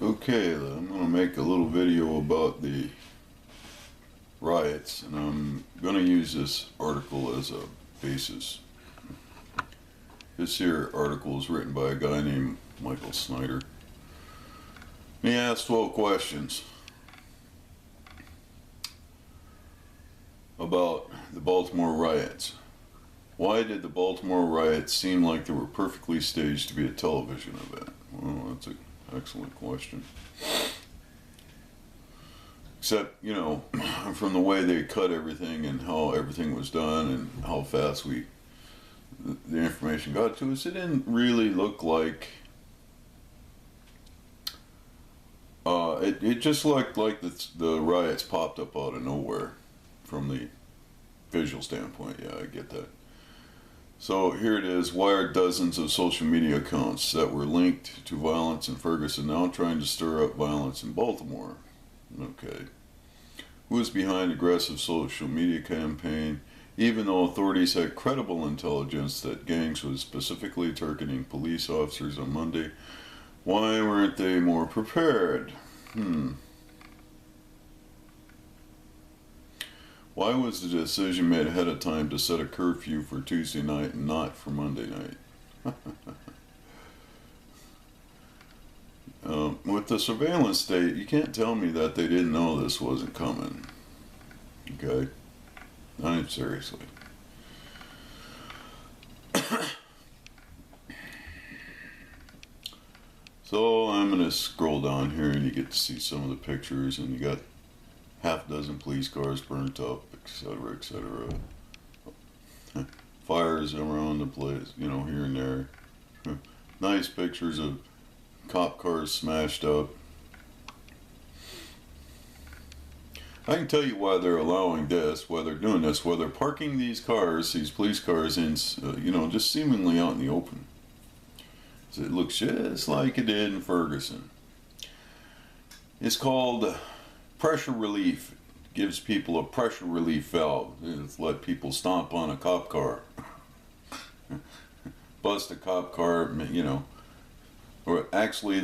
Okay, I'm going to make a little video about the riots, and I'm going to use this article as a basis. This here article is written by a guy named Michael Snyder. And he asked 12 questions about the Baltimore riots. Why did the Baltimore riots seem like they were perfectly staged to be a television event? Well, that's an excellent question. Except, from the way they cut everything and how everything was done and how fast the information got to us, it didn't really look like. It just looked like the riots popped up out of nowhere from the visual standpoint. Yeah, I get that. So here it is. Why are dozens of social media accounts that were linked to violence in Ferguson now trying to stir up violence in Baltimore? Okay. Who is behind aggressive social media campaign? Even though authorities had credible intelligence that gangs was specifically targeting police officers on Monday, why weren't they more prepared? Why was the decision made ahead of time to set a curfew for Tuesday night and not for Monday night? With the surveillance state, you can't tell me that they didn't know this wasn't coming. Okay? I mean, seriously. So I'm going to scroll down here and you get to see some of the pictures, and you got half a dozen police cars burnt up, etc., etc. Fires around the place, here and there. Nice pictures of cop cars smashed up. I can tell you why they're allowing this, why they're doing this, why they're parking these police cars in, just seemingly out in the open. So it looks just like it did in Ferguson. It's called pressure relief. It gives people a pressure relief valve. It's let people stomp on a cop car. Bust a cop car, or actually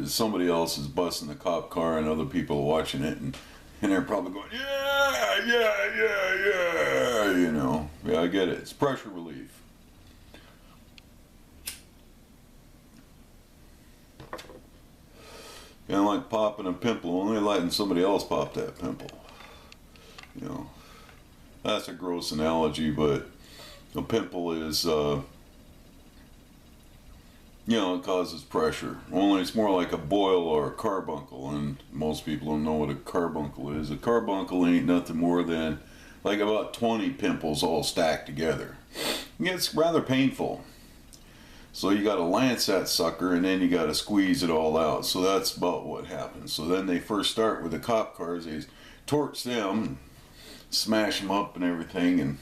somebody else is busting the cop car and other people are watching it, and they're probably going, yeah. Yeah, I get it. It's pressure relief. Kind of like popping a pimple, only letting somebody else pop that pimple. That's a gross analogy, but a pimple is, it causes pressure. Only it's more like a boil or a carbuncle, and most people don't know what a carbuncle is. A carbuncle ain't nothing more than like about 20 pimples all stacked together. It's rather painful. So you got to lance that sucker, and then you got to squeeze it all out. So that's about what happens. So then they first start with the cop cars. They torch them, smash them up and everything, and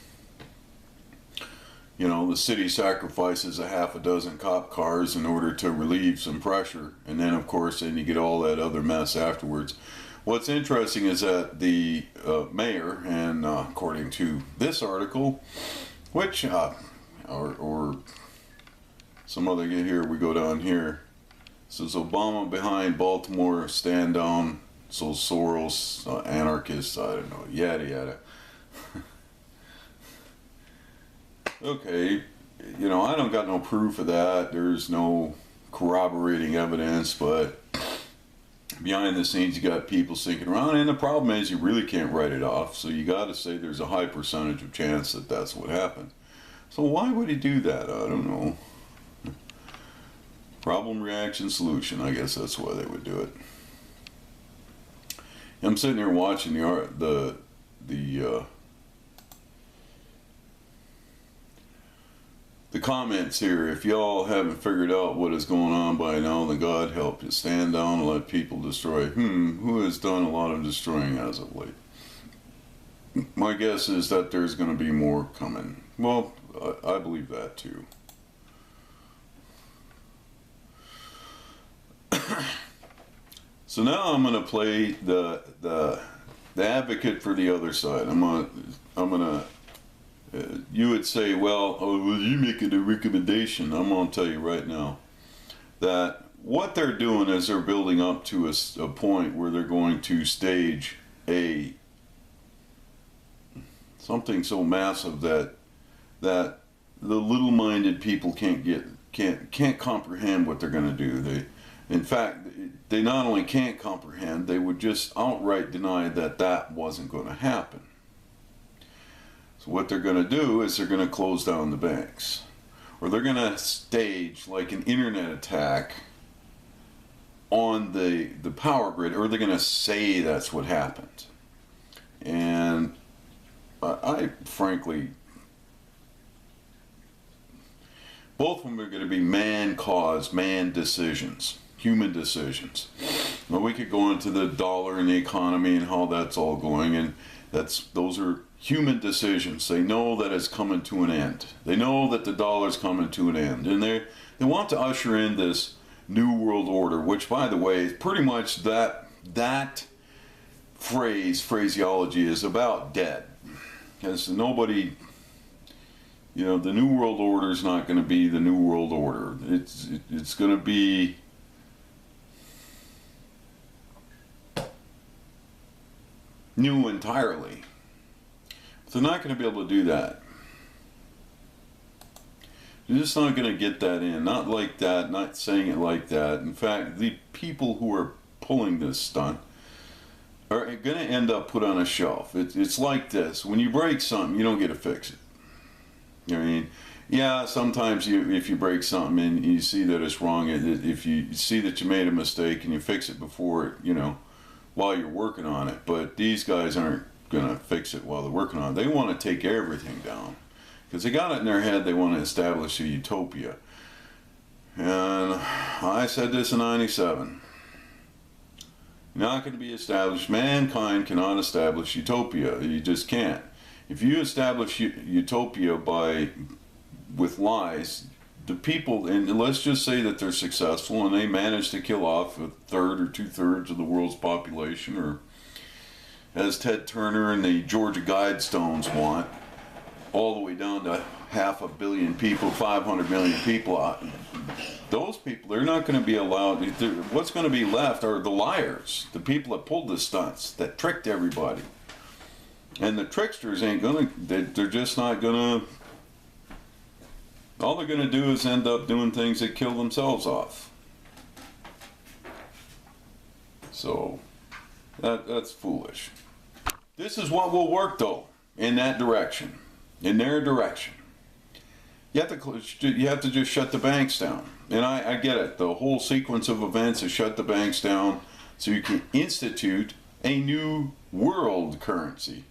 the city sacrifices a half a dozen cop cars in order to relieve some pressure. And then, of course, you get all that other mess afterwards. What's interesting is that the mayor, and according to this article, which, or some other, here we go down here, says Obama behind Baltimore stand down, so Soros, anarchists, I don't know, yada yada. Okay, I don't got no proof of that. There's no corroborating evidence, but behind the scenes you got people thinking around, and the problem is you really can't write it off, so you got to say there's a high percentage of chance that that's what happened. So why would he do that? I don't know. Problem, reaction, solution. I guess that's why they would do it. I'm sitting here watching the comments here. If y'all haven't figured out what is going on by now, then God help you. Stand down and let people destroy. Who has done a lot of destroying as of late? My guess is that there's going to be more coming. Well, I believe that too. So now I'm gonna play the advocate for the other side. I'm gonna. You would say, well, you making a recommendation. I'm gonna tell you right now that what they're doing is they're building up to a point where they're going to stage a something so massive that the little-minded people can't comprehend what they're going to do. In fact, they not only can't comprehend, they would just outright deny that wasn't going to happen. So what they're going to do is they're going to close down the banks, or they're going to stage like an internet attack on the power grid, or they're going to say that's what happened. And I frankly, both of them are going to be man-caused, man decisions, human decisions. Well, we could go into the dollar and the economy and how that's all going, and those are human decisions. They know that it's coming to an end. They know that the dollar's coming to an end, and they want to usher in this new world order, which, by the way, is pretty much that phraseology is about dead, because nobody. You know, the New World Order is not going to be the New World Order. It's going to be new entirely. But they're not going to be able to do that. You're just not going to get that in. Not like that, not saying it like that. In fact, the people who are pulling this stunt are going to end up put on a shelf. It's like this. When you break something, you don't get to fix it. I mean, yeah, sometimes if you break something and you see that it's wrong, if you see that you made a mistake and you fix it before, while you're working on it. But these guys aren't going to fix it while they're working on it. They want to take everything down, because they got it in their head they want to establish a utopia. And I said this in '97. Not going to be established. Mankind cannot establish utopia. You just can't. If you establish utopia with lies, the people, and let's just say that they're successful and they manage to kill off a third or two-thirds of the world's population, or as Ted Turner and the Georgia Guidestones want, all the way down to 500 million people, 500 million people. Those people, they're not going to be allowed. What's going to be left are the liars, the people that pulled the stunts, that tricked everybody. And the tricksters ain't gonna, they're just not gonna, all they're gonna do is end up doing things that kill themselves off. So, that's foolish. This is what will work though, in that direction, in their direction. You have to just shut the banks down. And I get it, the whole sequence of events is shut the banks down so you can institute a new world currency.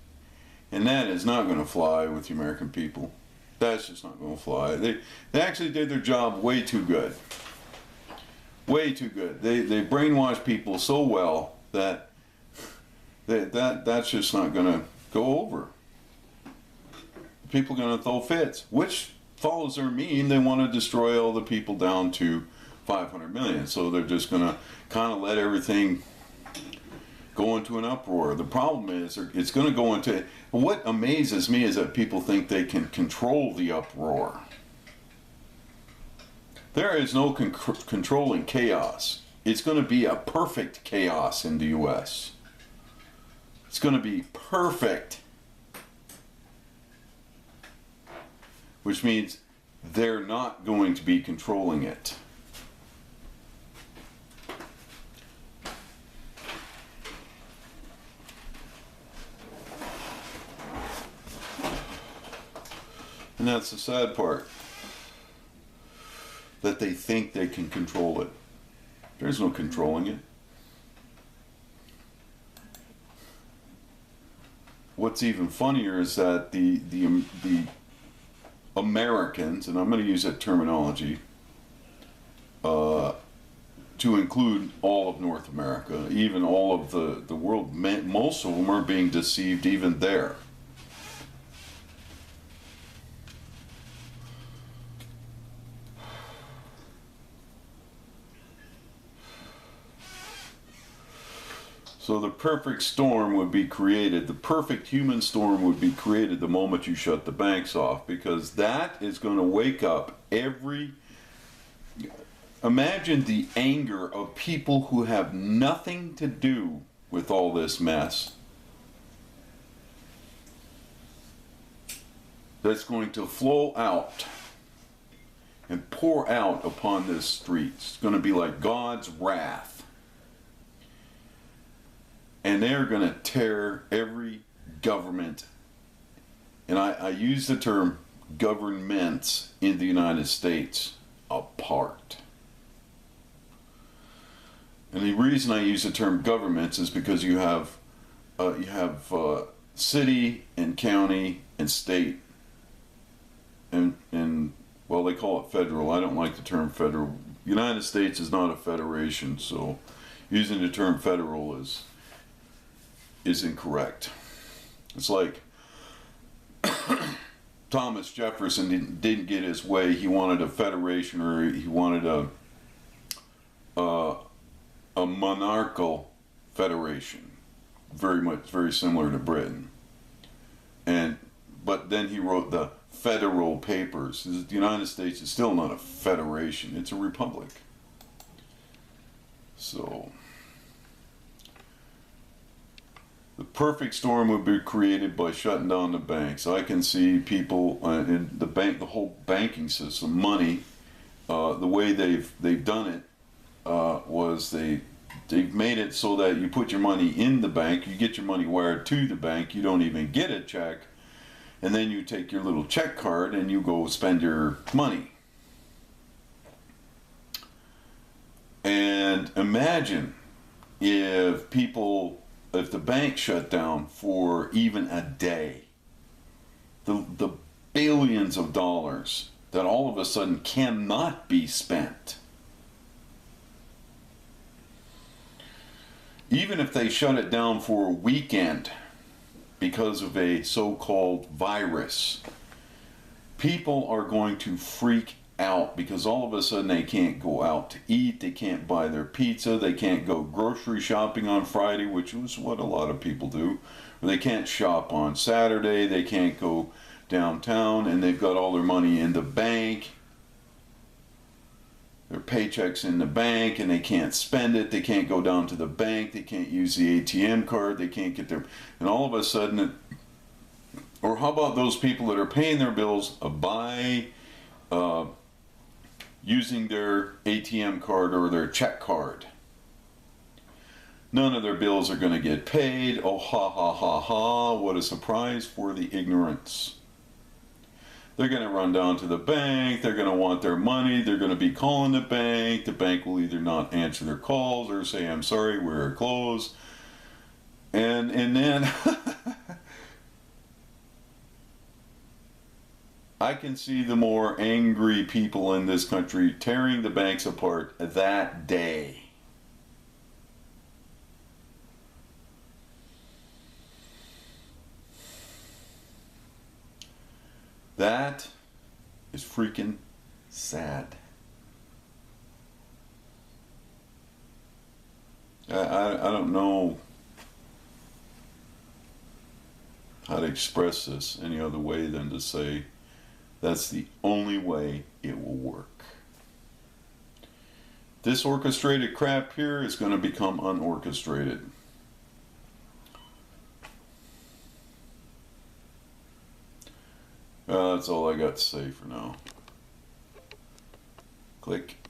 And that is not going to fly with the American people. That's just not going to fly. They actually did their job way too good. Way too good. They brainwashed people so well that that's just not going to go over. People are going to throw fits, which follows their meme. They want to destroy all the people down to 500 million. So they're just going to kind of let everything go into an uproar. The problem is it's going to go into, what amazes me is that people think they can control the uproar. There is no controlling chaos. It's going to be a perfect chaos in the U.S. It's going to be perfect. Which means they're not going to be controlling it. And that's the sad part, that they think they can control it. There's no controlling it. What's even funnier is that the Americans, and I'm going to use that terminology to include all of North America, even all of the world, most of them are being deceived even there. So the perfect storm would be created, the perfect human storm would be created the moment you shut the banks off, because that is going to wake up Imagine the anger of people who have nothing to do with all this mess that's going to flow out and pour out upon this street. It's going to be like God's wrath. And they're going to tear every government, and I use the term governments in the United States, apart. And the reason I use the term governments is because you have city and county and state, and well, they call it federal. I don't like the term federal. United States is not a federation, so using the term federal is incorrect. It's like Thomas Jefferson didn't get his way. He wanted a federation, or he wanted a monarchical federation, very similar to Britain. But then he wrote the Federal Papers. The United States is still not a federation; it's a republic. So the perfect storm would be created by shutting down the banks. I can see people in the whole banking system, money. The way they've done it was they've made it so that you put your money in the bank, you get your money wired to the bank, you don't even get a check, and then you take your little check card and you go spend your money. And imagine if the bank shut down for even a day, the billions of dollars that all of a sudden cannot be spent. Even if they shut it down for a weekend because of a so-called virus, people are going to freak out because all of a sudden they can't go out to eat, they can't buy their pizza, they can't go grocery shopping on Friday, which is what a lot of people do. Or they can't shop on Saturday, they can't go downtown, and they've got all their money in the bank, their paychecks in the bank, and they can't spend it, they can't go down to the bank, they can't use the ATM card, they can't get their, and all of a sudden, or how about those people that are paying their bills by using their ATM card or their check card? None of their bills are going to get paid. Oh, ha, ha, ha, ha. What a surprise for the ignorance. They're going to run down to the bank. They're going to want their money. They're going to be calling the bank. The bank will either not answer their calls or say, I'm sorry, we're closed. And then I can see the more angry people in this country tearing the banks apart that day. That is freaking sad. I don't know how to express this any other way than to say that's the only way it will work. This orchestrated crap here is going to become unorchestrated. That's all I got to say for now. Click.